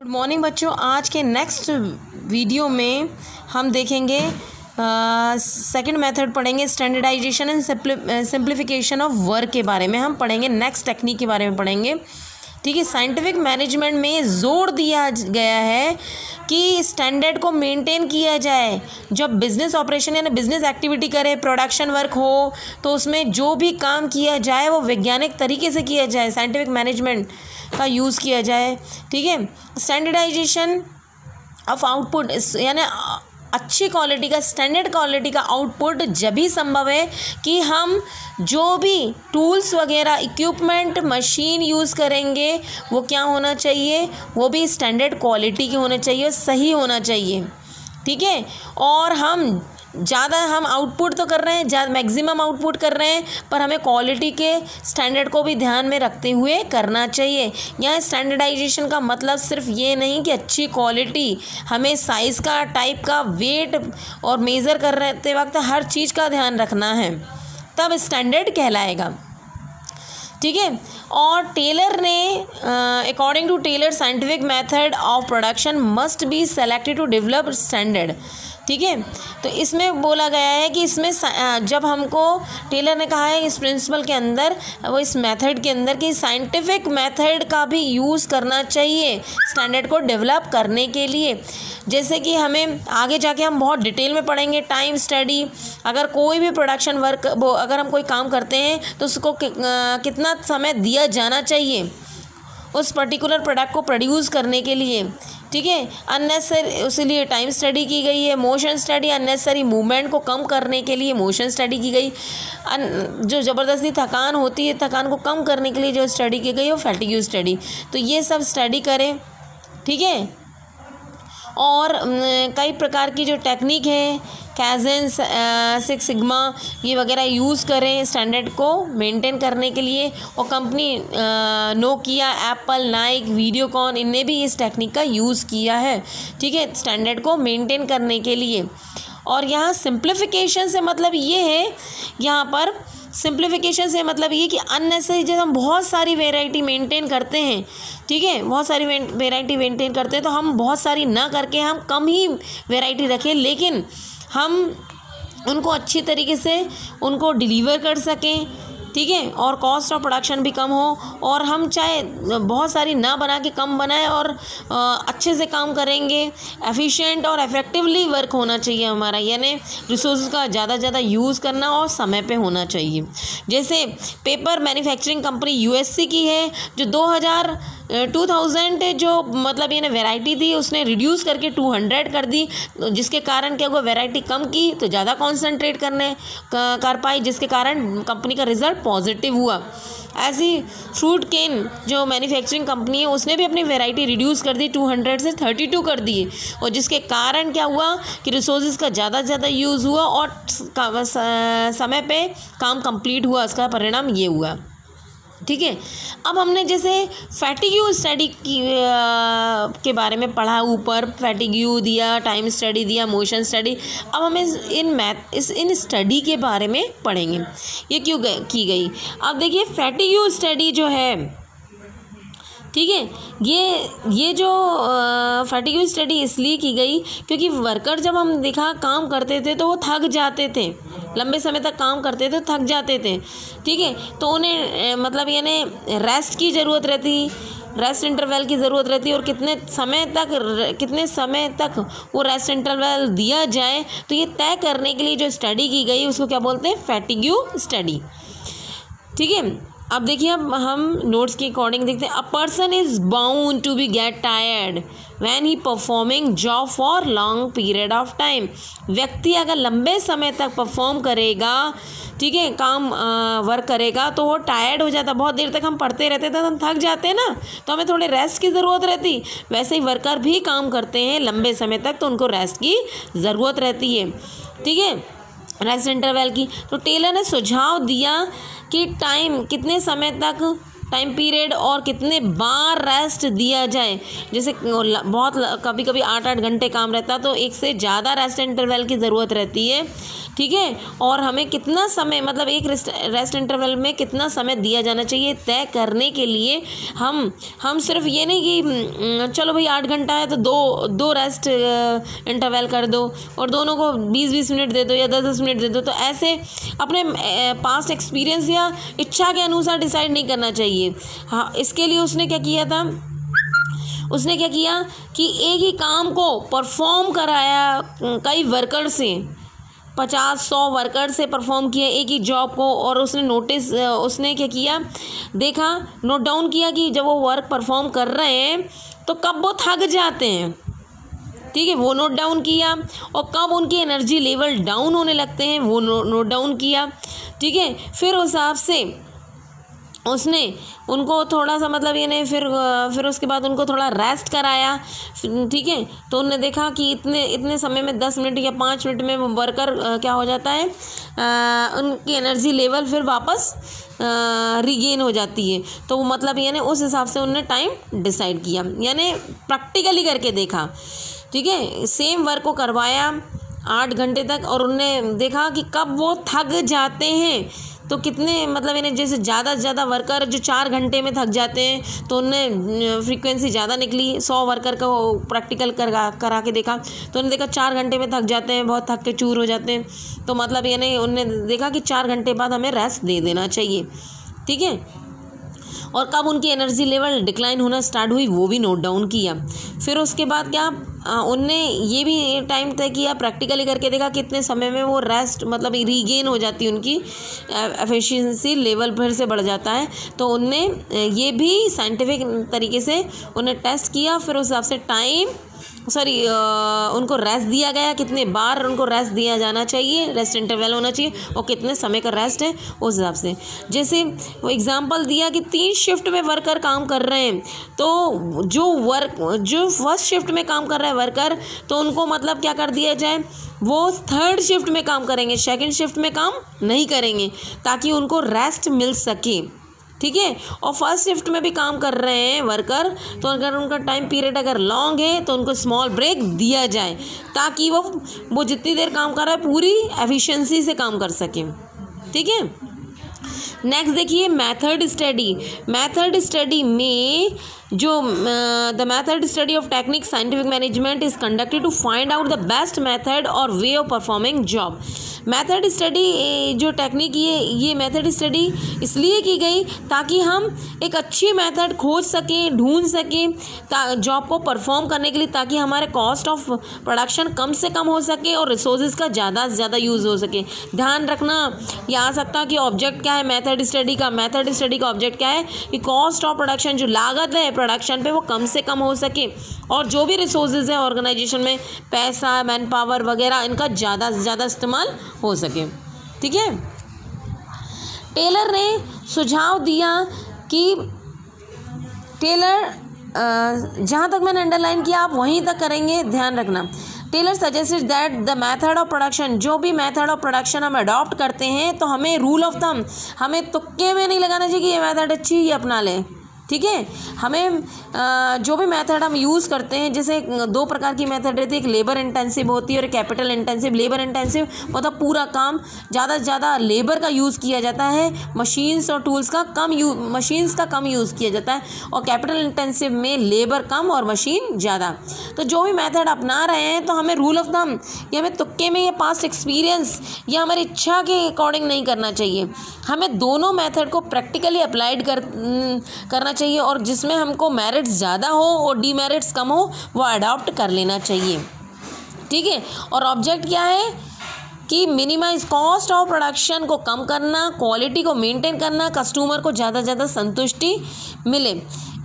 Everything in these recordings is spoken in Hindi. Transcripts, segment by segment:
गुड मॉर्निंग बच्चों। आज के नेक्स्ट वीडियो में हम देखेंगे सेकंड मेथड पढ़ेंगे, standardisation and simplification of work के बारे में हम पढ़ेंगे, नेक्स्ट टेक्निक के बारे में पढ़ेंगे। ठीक है। साइंटिफिक मैनेजमेंट में जोर दिया गया है कि स्टैंडर्ड को मेंटेन किया जाए। जब बिजनेस ऑपरेशन यानी बिजनेस एक्टिविटी करे, प्रोडक्शन वर्क हो, तो उसमें जो भी काम किया जाए वो वैज्ञानिक तरीके से किया जाए, साइंटिफिक मैनेजमेंट का यूज़ किया जाए। ठीक है। स्टैंडर्डाइजेशन ऑफ आउटपुट यानी अच्छी क्वालिटी का, स्टैंडर्ड क्वालिटी का आउटपुट जब ही संभव है कि हम जो भी टूल्स वगैरह, इक्विपमेंट, मशीन यूज़ करेंगे वो क्या होना चाहिए, वो भी स्टैंडर्ड क्वालिटी के होने चाहिए, सही होना चाहिए। ठीक है। और हम आउटपुट तो कर रहे हैं, ज़्यादा मैक्सिमम आउटपुट कर रहे हैं, पर हमें क्वालिटी के स्टैंडर्ड को भी ध्यान में रखते हुए करना चाहिए। यहाँ स्टैंडर्डाइजेशन का मतलब सिर्फ ये नहीं कि अच्छी क्वालिटी, हमें साइज़ का, टाइप का, वेट और मेज़र करते वक्त हर चीज़ का ध्यान रखना है, तब स्टैंडर्ड कहलाएगा। ठीक है। और टेलर ने according to Taylor scientific method of production must be selected to develop standard. ठीक है। तो इसमें बोला गया है कि इसमें जब हमको टेलर ने कहा है इस प्रिंसिपल के अंदर, वो इस मेथड के अंदर कि साइंटिफिक मेथड का भी यूज़ करना चाहिए स्टैंडर्ड को डेवलप करने के लिए। जैसे कि हमें आगे जाके हम बहुत डिटेल में पढ़ेंगे टाइम स्टडी। अगर कोई भी प्रोडक्शन वर्क, अगर हम कोई काम करते हैं तो उसको कितना समय दिया जाना चाहिए उस पर्टिकुलर प्रोडक्ट को प्रोड्यूस करने के लिए। ठीक है। अननेसेसरी, इसलिए टाइम स्टडी की गई है। मोशन स्टडी, अननेसेसरी मूवमेंट को कम करने के लिए मोशन स्टडी की गई। जो ज़बरदस्ती थकान होती है, थकान को कम करने के लिए जो स्टडी की गई वो फैटिग्यू स्टडी। तो ये सब स्टडी करें। ठीक है। और कई प्रकार की जो टेक्निक है, कैज़न, सिक्स सिग्मा, ये वगैरह यूज़ करें स्टैंडर्ड को मेंटेन करने के लिए। और company Nokia, Apple, Naik, Videocon, इनने भी इस टेक्निक का यूज़ किया है। ठीक है, स्टैंडर्ड को मेंटेन करने के लिए। और यहाँ सिंप्लीफिकेशन से मतलब ये है, यहाँ पर सिंप्लीफिकेशन से मतलब ये कि अननेसेसरी, जब हम बहुत सारी वैरायटी मेंटेन करते हैं, ठीक है, बहुत सारी वैरायटी मेंटेन करते हैं, तो हम बहुत सारी ना करके हम कम ही वैरायटी रखें, लेकिन हम उनको अच्छी तरीके से उनको डिलीवर कर सकें। ठीक है। और कॉस्ट ऑफ प्रोडक्शन भी कम हो, और हम चाहे बहुत सारी ना बना के कम बनाएं और अच्छे से काम करेंगे। एफिशिएंट और इफ़ेक्टिवली वर्क होना चाहिए हमारा, यानी रिसोर्स का ज़्यादा से ज़्यादा यूज़ करना और समय पे होना चाहिए। जैसे पेपर मैन्युफैक्चरिंग कंपनी यूएससी की है, जो 2000 जो मतलब ये वैरायटी थी उसने रिड्यूस करके 200 कर दी, जिसके कारण क्या हुआ, वैरायटी कम की तो ज़्यादा कॉन्सेंट्रेट कर पाई, जिसके कारण कंपनी का रिजल्ट पॉजिटिव हुआ। ऐसी फ्रूट केन जो मैन्युफैक्चरिंग कंपनी है, उसने भी अपनी वैरायटी रिड्यूस कर दी, 200 से 32 कर दिए, और जिसके कारण क्या हुआ कि रिसोर्सेज का ज़्यादा से ज़्यादा यूज़ हुआ और समय पे काम कंप्लीट हुआ। इसका परिणाम ये हुआ। ठीक है। अब हमने जैसे फैटिग्यू स्टडी के बारे में पढ़ा, ऊपर फैटिग्यू दिया, टाइम स्टडी दिया, मोशन स्टडी। अब हमें इन स्टडी के बारे में पढ़ेंगे, ये क्यों की गई। अब देखिए फैटिग्यू स्टडी जो है, ठीक है, ये जो फैटिग्यू स्टडी इसलिए की गई क्योंकि वर्कर जब हम देखा काम करते थे तो वो थक जाते थे, लंबे समय तक काम करते थे, थक जाते थे। ठीक है। तो उन्हें मतलब यानी रेस्ट की ज़रूरत रहती, रेस्ट इंटरवल की ज़रूरत रहती है, और कितने समय तक वो रेस्ट इंटरवल दिया जाए, तो ये तय करने के लिए जो स्टडी की गई उसको क्या बोलते हैं, फैटिग्यू स्टडी। ठीक है। अब देखिए, अब हम नोट्स के अकॉर्डिंग देखते हैं। A person is bound to be get tired when he performing job for long period of time. व्यक्ति अगर लंबे समय तक परफॉर्म करेगा, ठीक है, काम वर्क करेगा, तो वो टायर्ड हो जाता। बहुत देर तक हम पढ़ते रहते थे तो हम थक जाते हैं ना, तो हमें थोड़े रेस्ट की ज़रूरत रहती। वैसे ही वर्कर भी काम करते हैं लंबे समय तक, तो उनको रेस्ट की ज़रूरत रहती है। ठीक है, रेस्ट इंटरवल की। तो टेलर ने सुझाव दिया कि कितने समय तक, टाइम पीरियड और कितने बार रेस्ट दिया जाए। जैसे बहुत कभी कभी 8-8 घंटे काम रहता, तो एक से ज़्यादा रेस्ट इंटरवल की ज़रूरत रहती है। ठीक है। और हमें कितना समय मतलब एक रेस्ट इंटरवल में कितना समय दिया जाना चाहिए तय करने के लिए हम सिर्फ ये नहीं कि चलो भाई 8 घंटा है तो दो रेस्ट इंटरवल कर दो और दोनों को 20-20 मिनट दे दो या 10-10 मिनट दे दो। तो ऐसे अपने पास्ट एक्सपीरियंस या इच्छा के अनुसार डिसाइड नहीं करना चाहिए। हाँ, इसके लिए उसने क्या किया कि एक ही काम को परफॉर्म कराया कई वर्कर से, 50-100 वर्कर से परफॉर्म किया एक ही जॉब को। और उसने क्या किया, देखा, नोट डाउन किया कि जब वो वर्क परफॉर्म कर रहे हैं तो कब वो थक जाते हैं, ठीक है, वो नोट डाउन किया। और कब उनकी एनर्जी लेवल डाउन होने लगते हैं वो नोट डाउन किया, ठीक है। फिर उस हिसाब से उसने उनको थोड़ा सा मतलब ये नहीं, फिर उसके बाद उनको थोड़ा रेस्ट कराया, ठीक है। तो उन्होंने देखा कि इतने समय में 10 मिनट या 5 मिनट में वर्कर क्या हो जाता है, उनकी एनर्जी लेवल फिर वापस रिगेन हो जाती है। तो वो मतलब यानी उस हिसाब से उन्होंने टाइम डिसाइड किया, यानी प्रैक्टिकली करके देखा, ठीक है। सेम वर्क को करवाया 8 घंटे तक और उनने देखा कि कब वो थक जाते हैं, तो कितने मतलब इन्हें जैसे ज़्यादा से ज़्यादा वर्कर जो 4 घंटे में थक जाते हैं तो उनने फ्रीक्वेंसी ज़्यादा निकली। 100 वर्कर का प्रैक्टिकल करा के देखा तो उन्होंने देखा 4 घंटे में थक जाते हैं, बहुत थक के चूर हो जाते हैं। तो मतलब यानी उनने देखा कि 4 घंटे बाद हमें रेस्ट दे देना चाहिए, ठीक है। और कब उनकी एनर्जी लेवल डिक्लाइन होना स्टार्ट हुई वो भी नोट डाउन किया। फिर उसके बाद क्या उनने ये भी टाइम तय किया, प्रैक्टिकली करके देखा कितने समय में वो रेस्ट मतलब रीगेन हो जाती है, उनकी एफिशिएंसी लेवल फिर से बढ़ जाता है। तो उनने ये भी साइंटिफिक तरीके से उन्हें टेस्ट किया। फिर उस हिसाब से उनको रेस्ट दिया गया, कितने बार उनको रेस्ट दिया जाना चाहिए, रेस्ट इंटरवल होना चाहिए और कितने समय का रेस्ट है उस हिसाब से। जैसे वो एग्जांपल दिया कि 3 शिफ्ट में वर्कर काम कर रहे हैं, तो जो फर्स्ट शिफ्ट में काम कर रहा है वर्कर, तो उनको मतलब क्या कर दिया जाए, वो 3rd शिफ्ट में काम करेंगे, 2nd शिफ्ट में काम नहीं करेंगे ताकि उनको रेस्ट मिल सके, ठीक है। और फर्स्ट शिफ्ट में भी काम कर रहे हैं वर्कर, तो अगर उनका टाइम पीरियड अगर लॉन्ग है तो उनको स्मॉल ब्रेक दिया जाए ताकि वो जितनी देर काम कर रहा है पूरी एफिशिएंसी से काम कर सके, ठीक है। नेक्स्ट देखिए मेथड स्टडी में जो the method study of technique scientific management is conducted to find out the best method और way of performing job. Method study जो टेक्निक ये मेथड स्टडी इसलिए की गई ताकि हम एक अच्छी मेथड खोज सकें, ढूंढ सकें जॉब को परफॉर्म करने के लिए, ताकि हमारे कॉस्ट ऑफ प्रोडक्शन कम से कम हो सके और रिसोर्सेज का ज़्यादा से ज़्यादा यूज़ हो सके। ध्यान रखना ये आ सकता कि ऑब्जेक्ट क्या है मेथड स्टडी का ऑब्जेक्ट क्या है कि कॉस्ट ऑफ प्रोडक्शन, जो लागत है प्रोडक्शन पे वो कम से कम हो सके और जो भी रिसोर्सेज है ऑर्गेनाइजेशन में, पैसा, मैन पावर वगैरह, इनका ज़्यादा से ज़्यादा इस्तेमाल हो सके, ठीक है। टेलर ने सुझाव दिया कि जहाँ तक मैंने अंडरलाइन किया आप वहीं तक करेंगे, ध्यान रखना। Taylor suggested that the method of production, जो भी मेथड ऑफ प्रोडक्शन हम अडॉप्ट करते हैं तो हमें रूल ऑफ थंब, हमें तुक्के में नहीं लगाना चाहिए कि ये मेथड अच्छी ही अपना लें, ठीक है। हमें जो भी मेथड हम यूज़ करते हैं, जैसे 2 प्रकार की मेथड रहती है, एक लेबर इंटेंसिव होती है और कैपिटल इंटेंसिव। लेबर इंटेंसिव मतलब पूरा काम ज़्यादा से ज़्यादा लेबर का यूज़ किया जाता है, मशीन्स और टूल्स का कम यूज़ किया जाता है, और कैपिटल इंटेंसिव में लेबर कम और मशीन ज़्यादा। तो जो भी मेथड अपना रहे हैं तो हमें रूल ऑफ थंब, ये हमें तुक्के में या पास्ट एक्सपीरियंस या हमारी इच्छा के अकॉर्डिंग नहीं करना चाहिए। हमें दोनों मेथड को प्रैक्टिकली अप्लाइड करना चाहिए और जिसमें हमको मेरिट्स ज़्यादा हो और डीमेरिट्स कम हो वो अडॉप्ट कर लेना चाहिए, ठीक है। और ऑब्जेक्ट क्या है कि मिनिमाइज कॉस्ट ऑफ प्रोडक्शन को कम करना, क्वालिटी को मेंटेन करना, कस्टमर को ज़्यादा से ज़्यादा संतुष्टि मिले,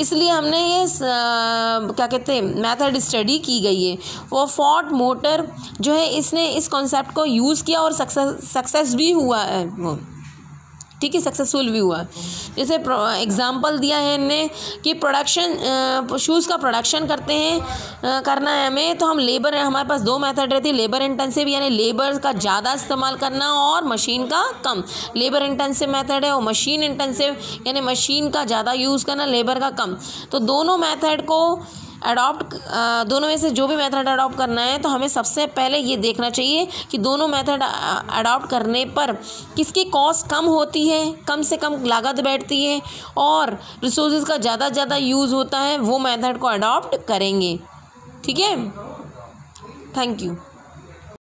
इसलिए हमने ये क्या कहते हैं मेथड स्टडी की गई है। वो फोर्ड मोटर जो है इसने इस कॉन्सेप्ट को यूज़ किया और सक्सेस भी हुआ है वो, ठीक है, सक्सेसफुल भी हुआ। जैसे एग्जांपल दिया है इनने कि प्रोडक्शन शूज़ का प्रोडक्शन करना है हमें, तो हम लेबर, हमारे पास 2 मेथड रहती है, लेबर इंटेंसिव यानी लेबर का ज़्यादा इस्तेमाल करना और मशीन का कम। लेबर इंटेंसिव मेथड है और मशीन इंटेंसिव यानी मशीन का ज़्यादा यूज़ करना, लेबर का कम। तो दोनों मेथड को अडॉप्ट दोनों में से जो भी मेथड अडॉप्ट करना है तो हमें सबसे पहले ये देखना चाहिए कि दोनों मेथड अडॉप्ट करने पर किसकी कॉस्ट कम होती है, कम से कम लागत बैठती है और रिसोर्सेज का ज़्यादा से ज़्यादा यूज़ होता है, वो मेथड को अडॉप्ट करेंगे। ठीक है, थैंक यू।